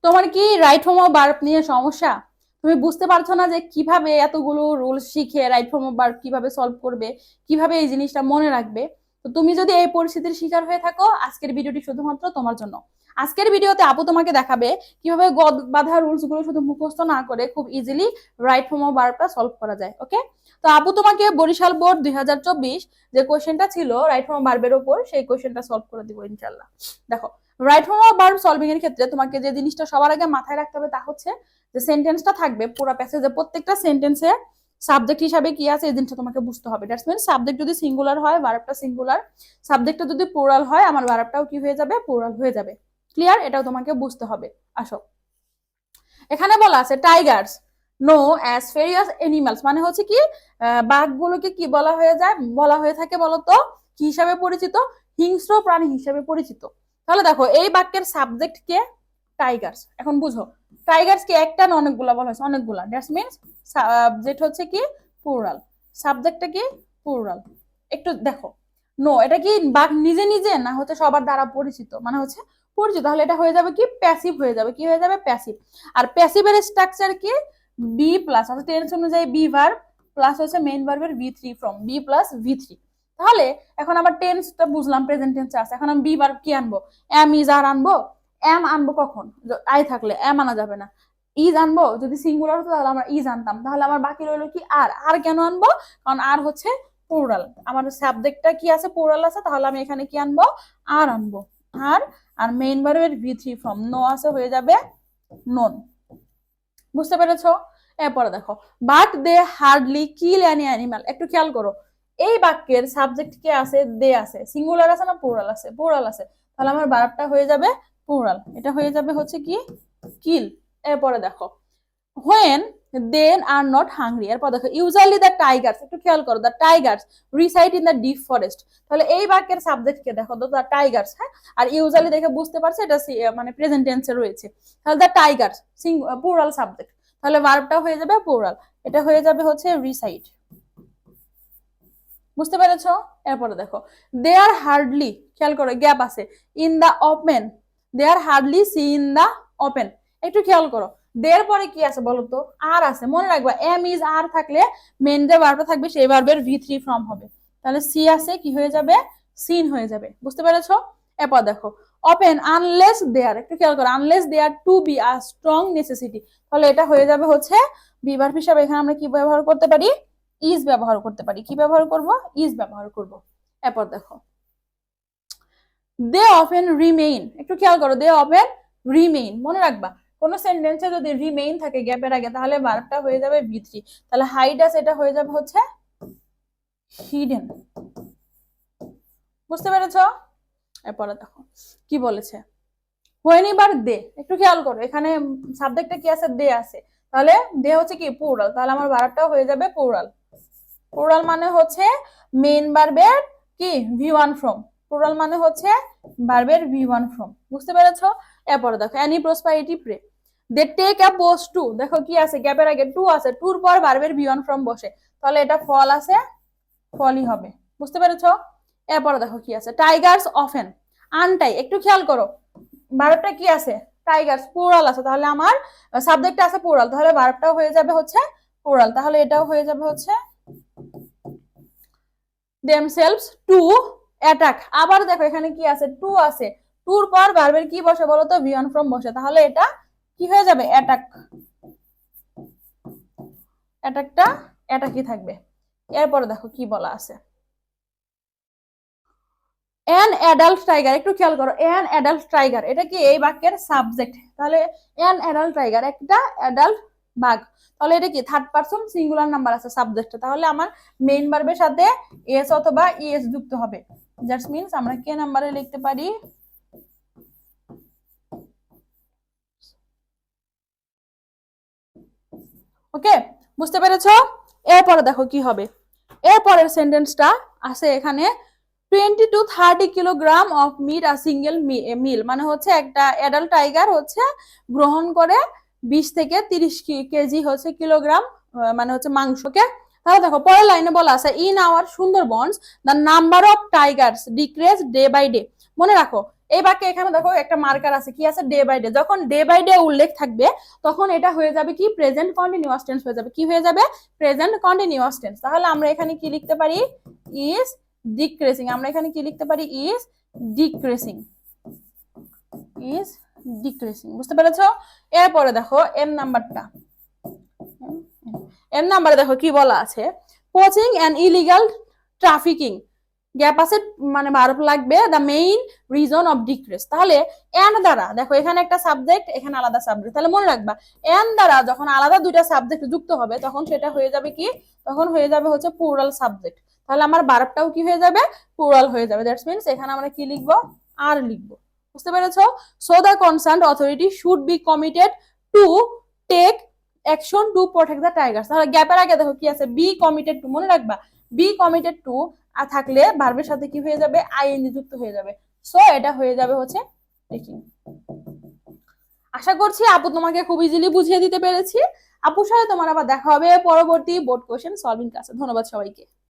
তোমার কি right form of verb নিয়ে সমস্যা? তুমি বুঝতে পারছো না যে কিভাবে এতগুলো রুলস শিখে রাইট ফর্ম অফ ভার্ব কিভাবে সলভ করবে, কিভাবে এই জিনিসটা মনে রাখবে। তো তুমি যদি এই পরিস্থিতির শিকার হয়ে থাকো, আজকের ভিডিওটি শুধুমাত্র তোমার জন্য। আজকের ভিডিওতে আপু তোমাকে দেখাবে কিভাবে গদ বাঁধা রুলস গুলো শুধু মুখস্থ না করে খুব ইজিলি রাইট ফর্ম অফ ভার্বটা সলভ করা যায়। ওকে, তো আপু তোমাকে বরিশাল বোর্ড 2024 যে কোশ্চেনটা ছিল রাইট ফর্ম অফ ভার্বের উপর, সেই কোশ্চেনটা সলভ করে দিব ইনশাআল্লাহ। দেখো, right form of verb solving এর ক্ষেত্রে তোমাকে যে জিনিসটা সবার আগে মাথায় রাখতে হবে তা হচ্ছে যে সেন্টেন্সটা থাকবে পুরো প্যাসেজে, প্রত্যেকটা সেন্টেন্সে সাবজেক্ট হিসাবে কি আছে এই জিনিসটা তোমাকে বুঝতে হবে। দ্যাটস মিন সাবজেক্ট যদি সিঙ্গুলার হয় ভার্বটা সিঙ্গুলার, সাবজেক্টটা যদি প্লুরাল হয় আমার ভার্বটাও কি হয়ে যাবে, প্লুরাল হয়ে যাবে। ক্লিয়ার? এটাও তোমাকে বুঝতে হবে। আসো, এখানে বলা আছে টাইগার্স নো অ্যাজ ফেরিয়াস এনিমালস, মানে হচ্ছে কি বাঘগুলোকে কি বলা হয়ে যায়, বলা হয়ে থাকে বলতো কি হিসাবে পরিচিত? হিংস্র প্রাণী হিসাবে পরিচিত। তাহলে দেখো এই বাক্যের সাবজেক্ট কে? টাইগার্স। এখন বুঝো টাইগার্স কি একটা না অনেকগুলা বলা হয়েছে? অনেকগুলা। দ্যাটস মিনস সাবজেক্ট হচ্ছে কি প্লুরাল, সাবজেক্টটা কি প্লুরাল। একটু দেখো, নো এটা কি বাঘ নিজে নিজে না হচ্ছে সবার দ্বারা পরিচিত, মানে হচ্ছে পরিচিত, তাহলে এটা হয়ে যাবে কি প্যাসিভ হয়ে যাবে। কি হয়ে যাবে? প্যাসিভ। আর প্যাসিভের স্ট্রাকচার কি? বি প্লাস, অর্থাৎ টেন্স অনুযায়ী বি ভার্ব প্লাস হচ্ছে মেইন ভার্বের ভি3 ফ্রম বি প্লাস ভি3। তাহলে এখন আমার টেন্সটা বুঝলাম, প্রেজেন্ট টেন্সে আছে। এখন আমি বি ভার্ব কি আনবো? এম ইজ আর আনবো। এম আনবো কখন? আই থাকলে এম আনা যাবে না। ইজ আনবো, যদি সিঙ্গুলার হতো তাহলে আমরা ইজ আনতাম। তাহলে আমার বাকি রইলো কি আর। আর কেন আনবো? কারণ আর হচ্ছে প্লুরাল, আমার সাবজেক্টটা কি আছে? প্লুরাল আছে, তাহলে আমি এখানে কি আনবো? আর আনবো। আর আর মেইন ভার্বের ভি3 ফর্ম নো আছে, হয়ে যাবে নন। বুঝতে পেরেছো? এরপরে দেখো, but they hardly kill any animal. একটু খেয়াল করো, এই বাক্যের সাবজেক্ট কে আছে? দে আছে। সিঙ্গুলার আছে না প্লুরাল আছে? প্লুরাল আছে, তাহলে আমার ভার্বটা হয়ে যাবে প্লুরাল, এটা হয়ে যাবে হচ্ছে কি কিল। এরপরে দেখো, when they are not hungry. এরপর দেখো ইউজুয়ালি দ্য টাইগার্স। একটু খেয়াল করো, the tigers reside in the deep forest. তাহলে এই বাক্যের সাবজেক্ট কে দেখো তো, দ্য টাইগার্স। হ্যাঁ, আর ইউজুয়ালি দেখে বুঝতে পারছে এটা মানে প্রেজেন্ট টেন্সে রয়েছে। তাহলে দ্য টাইগার্স প্লুরাল সাবজেক্ট, তাহলে ভার্বটা হয়ে যাবে প্লুরাল, এটা হয়ে যাবে হচ্ছে রিসাইড। বুঝতে পেরেছো? এরপরে দেখো, দে আর হার্ডলি, খেয়াল করো গ্যাপ আছে, in the open. They are hardly see in the open. একটু খেয়াল করো, দের পরে কি আছে বলতো? আর আছে। মনে রাখবা এম ইজ আর থাকলে মেন যে ভার্বটা থাকবে সেই ভার্বের ভি3 ফর্ম হবে। তাহলে সি আছে, কি হয়ে যাবে? সিন হয়ে যাবে। বুঝতে পেরেছো? এরপর দেখো, ওপেন আনলেস দেয়ার। একটু খেয়াল করো, unless there to be a strong necessity. তাহলে এটা হয়ে যাবে হচ্ছে বি ভার্ব হিসাবে। এখানে আমরা কি ব্যবহার করতে পারি? ইজ ব্যবহার করতে পারি। কি ব্যবহার করব? ইজ ব্যবহার করব। এরপর দেখো, দে অফেন রিমেইন। একটু খেয়াল করো, দে অফেন রিমেইন। মনে রাখবা কোন সেন্টেন্সে যদি রিমেইন থাকে গ্যাপের আগে, তাহলে ভার্বটা হয়ে যাবে ভি3। তাহলে হাইড আছে, এটা হয়ে যাবে হচ্ছে হিডেন। বুঝতে পেরেছো? এরপরে দেখো কি বলেছে, হোয়েন এবার দে। একটু খেয়াল করো, এখানে সাবজেক্টটা কি আছে? দে আছে, তাহলে দে হচ্ছে কি প্লুরাল, তাহলে আমার ভার্বটাও হয়ে যাবে প্লুরাল। প্লুরাল মানে হচ্ছে মেইন ভার্বের কি ভি1 ফর্ম। প্লুরাল মানে হচ্ছে ভার্বের ভি1 ফর্ম। বুঝতে পেরেছো? এরপরে দেখো, any prosperity pray. They take a pose to. দেখো কি আছে? গ্যাপের আগে টু আছে, টুর পর ভার্বের ভি1 ফর্ম বসে, তাহলে এটা ফল আছে, ফলই হবে। বুঝতে পেরেছো? এরপরে দেখো কি আছে, টাইগার্স অফেন আনটাই। একটু খেয়াল করো, ভার্বটা কি আছে? টাইগার্স, প্লুরাল আছে, তাহলে আমার সাবজেক্ট আছে প্লুরাল, তাহলে ভার্বটাও হয়ে যাবে হচ্ছে প্লুরাল, তাহলে এটাও হয়ে যাবে হচ্ছে themselves to attack। আবার দেখো এখানে কি আছে? টু আছে, টুর পর ভার্বের কি বসে বলো তো? ভি1 ফর্ম বসে, তাহলে এটা কি হয়ে যাবে? অ্যাটাক। অ্যাটাকটা অ্যাটাকই থাকবে। এরপরে দেখো কি বলা আছে, অ্যান অ্যাডাল্ট টাইগার। একটু খেয়াল করো, অ্যান অ্যাডাল্ট টাইগার এটা কি এই বাক্যের সাবজেক্ট। তাহলে অ্যান অ্যাডাল্ট টাইগার একটা অ্যাডাল্ট বাঘ, তাহলে এটা কি থার্ড পারসন সিঙ্গুলার নাম্বার আছে সাবজেক্টে, তাহলে আমার মেইন ভার্বের সাথে এস অথবা ইএস যুক্ত হবে। দ্যাটস মিন্স আমরা কে নাম্বারে লিখতে পারি? ওকে, বুঝতে পেরেছো? এরপরে দেখো কি হবে, এরপরের সেন্টেন্সটা আছে এখানে 20 to 30 kilogram of meat a single meal, মানে হচ্ছে একটা অ্যাডাল্ট টাইগার হচ্ছে গ্রহণ করে 20 থেকে 30 কেজি হচ্ছে কিলোগ্রাম মানে হচ্ছে মাংসকে। তাহলে দেখো পরের লাইনে বলা আছে, in our Sundarbans the number of tigers decrease day by day. মনে রাখো এই বাক্যে এখানে দেখো একটা মার্কার আছে, কি আছে, ডে বাই ডে। যখন ডে বাই ডে উল্লেখ থাকবে তখন এটা হয়ে যাবে কি, প্রেজেন্ট কন্টিনিউয়াস টেন্স হয়ে যাবে। কি হয়ে যাবে, প্রেজেন্ট কন্টিনিউয়াস টেন্স। তাহলে আমরা এখানে কি লিখতে পারি, ইজ ডিক্রিজিং। আমরা এখানে কি লিখতে পারি, ইজ ডিক্রিজিং, ইজ ডিক্রিজিং। বুঝতে পেরেছো? এরপরে দেখো এম নাম্বারটা, এম নাম্বারে দেখো কি বলা আছে, poaching and illegal trafficking, gap আছে মানে ভার্ব লাগবে, the main reason of decrease. তাহলে এন্ড দ্বারা, দেখো এখানে একটা সাবজেক্ট, এখানে আলাদা সাবজেক্ট, তাহলে মনে রাখবা এন্ড দ্বারা যখন আলাদা দুইটা সাবজেক্ট যুক্ত হবে তখন সেটা হয়ে যাবে কি, তখন হয়ে যাবে হচ্ছে প্লুরাল সাবজেক্ট। তাহলে আমার ভার্বটাও কি হয়ে যাবে, প্লুরাল হয়ে যাবে। দ্যাটস মিন্স এখানে আমরা কি লিখবো, আর লিখবো। বুঝতে পেরেছো? So the concerned authority should be committed to take action to protect the tigers. তাহলে গ্যাপের আগে দেখো কি আছে, বি কমিটেড টু, মনে রাখবা বি কমিটেড টু আর থাকলে ভার্বের সাথে কি হয়ে যাবে, আইএনজি যুক্ত হয়ে যাবে। সো এটা হয়ে যাবে হচ্ছে টেকিং। আশা করছি আপু তোমাকে খুব ইজিলি বুঝিয়ে দিতে পেরেছি। আপুর সাথে তোমার আবার দেখা হবে পরবর্তী বোর্ড কোশ্চেন সলভিং ক্লাসে। ধন্যবাদ সবাইকে।